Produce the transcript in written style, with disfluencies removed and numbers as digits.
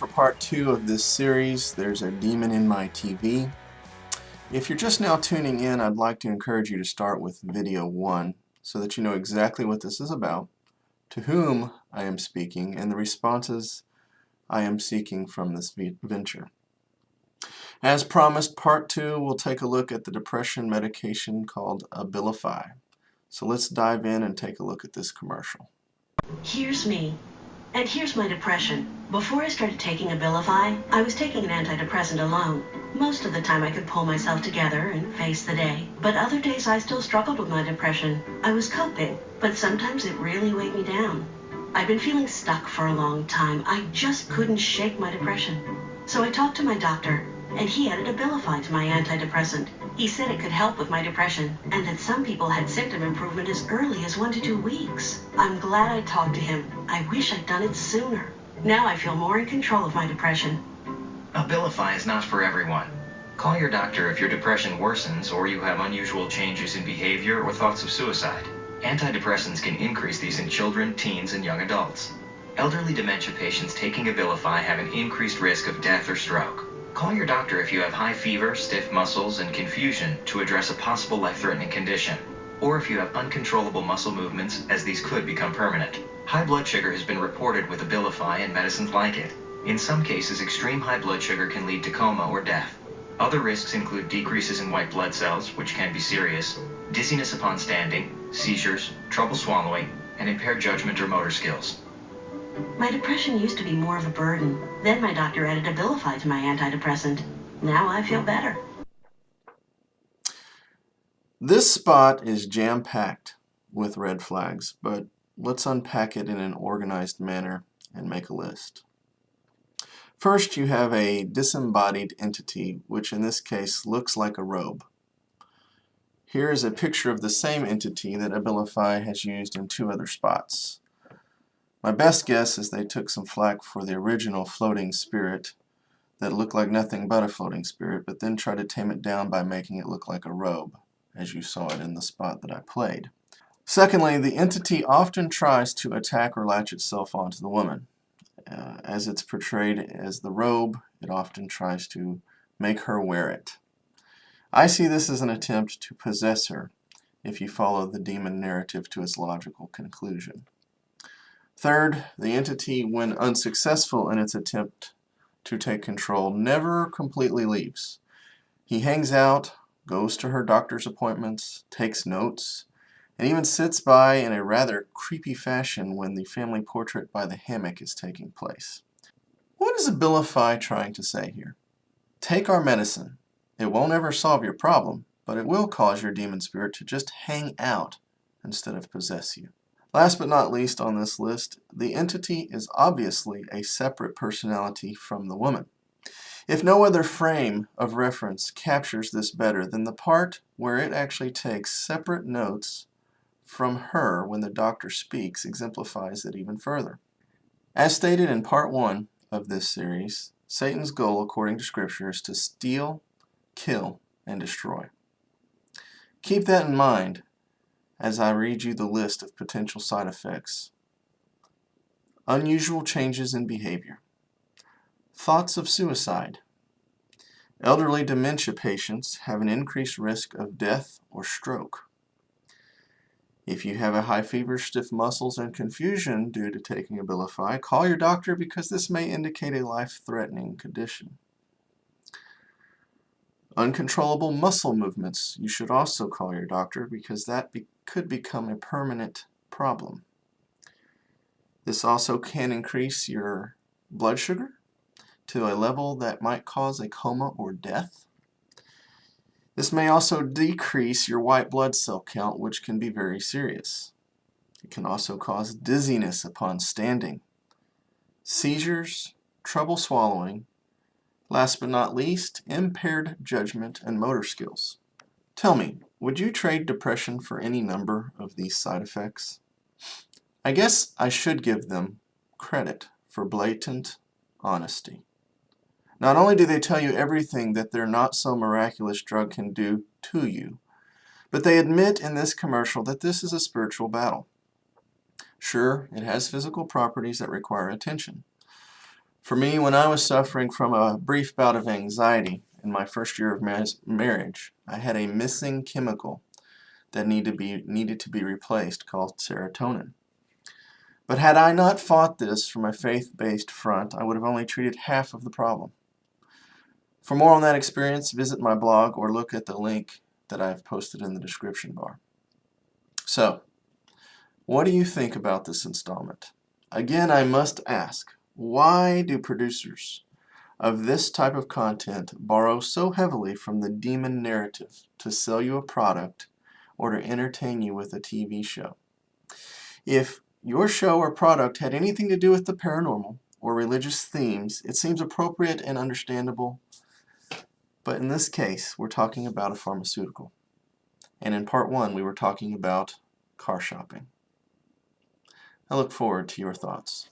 for part 2 of this series, There's a Demon in My TV. If you're just now tuning in, I'd like to encourage you to start with video 1 so that you know exactly what this is about, to whom I am speaking, and the responses I am seeking from this venture. As promised, part 2 will take a look at the depression medication called Abilify. So let's dive in and take a look at this commercial. Here's me. And here's my depression. Before I started taking Abilify, I was taking an antidepressant alone. Most of the time I could pull myself together and face the day. But other days I still struggled with my depression. I was coping, but sometimes it really weighed me down. I've been feeling stuck for a long time. I just couldn't shake my depression. So I talked to my doctor, and he added Abilify to my antidepressant. He said it could help with my depression, and that some people had symptom improvement as early as 1 to 2 weeks. I'm glad I talked to him. I wish I'd done it sooner. Now I feel more in control of my depression. Abilify is not for everyone. Call your doctor if your depression worsens or you have unusual changes in behavior or thoughts of suicide. Antidepressants can increase these in children, teens, and young adults. Elderly dementia patients taking Abilify have an increased risk of death or stroke. Call your doctor if you have high fever, stiff muscles, and confusion to address a possible life-threatening condition, or if you have uncontrollable muscle movements, as these could become permanent. High blood sugar has been reported with Abilify and medicines like it. In some cases, extreme high blood sugar can lead to coma or death. Other risks include decreases in white blood cells, which can be serious, dizziness upon standing, seizures, trouble swallowing, and impaired judgment or motor skills. My depression used to be more of a burden. Then my doctor added Abilify to my antidepressant. Now I feel better. This spot is jam-packed with red flags, but let's unpack it in an organized manner and make a list. First, you have a disembodied entity, which in this case looks like a robe. Here is a picture of the same entity that Abilify has used in 2 other spots. My best guess is they took some flack for the original floating spirit that looked like nothing but a floating spirit, but then tried to tame it down by making it look like a robe, as you saw it in the spot that I played. Secondly, the entity often tries to attack or latch itself onto the woman. As it's portrayed as the robe, it often tries to make her wear it. I see this as an attempt to possess her, if you follow the demon narrative to its logical conclusion. Third, the entity, when unsuccessful in its attempt to take control, never completely leaves. He hangs out, goes to her doctor's appointments, takes notes, and even sits by in a rather creepy fashion when the family portrait by the hammock is taking place. What is Abilify trying to say here? Take our medicine. It won't ever solve your problem, but it will cause your demon spirit to just hang out instead of possess you. Last but not least on this list, the entity is obviously a separate personality from the woman. If no other frame of reference captures this better than the part where it actually takes separate notes from her when the doctor speaks exemplifies it even further. As stated in part 1 of this series, Satan's goal, according to Scripture, is to steal, kill, and destroy. Keep that in mind as I read you the list of potential side effects. Unusual changes in behavior. Thoughts of suicide. Elderly dementia patients have an increased risk of death or stroke. If you have a high fever, stiff muscles, and confusion due to taking Abilify, call your doctor because this may indicate a life-threatening condition. Uncontrollable muscle movements. You should also call your doctor because that could become a permanent problem. This also can increase your blood sugar to a level that might cause a coma or death. This may also decrease your white blood cell count, which can be very serious. It can also cause dizziness upon standing, seizures, trouble swallowing, last but not least, impaired judgment and motor skills. Tell me, would you trade depression for any number of these side effects? I guess I should give them credit for blatant honesty. Not only do they tell you everything that their not-so-miraculous drug can do to you, but they admit in this commercial that this is a spiritual battle. Sure, it has physical properties that require attention. For me, when I was suffering from a brief bout of anxiety in my first year of marriage, I had a missing chemical that needed to be replaced called serotonin. But had I not fought this from a faith-based front, I would have only treated half of the problem. For more on that experience, visit my blog or look at the link that I've posted in the description bar. So, what do you think about this installment? Again, I must ask, why do producers of this type of content borrow so heavily from the demon narrative to sell you a product or to entertain you with a TV show? If your show or product had anything to do with the paranormal or religious themes, it seems appropriate and understandable. But in this case, we're talking about a pharmaceutical. And in part 1, we were talking about car shopping. I look forward to your thoughts.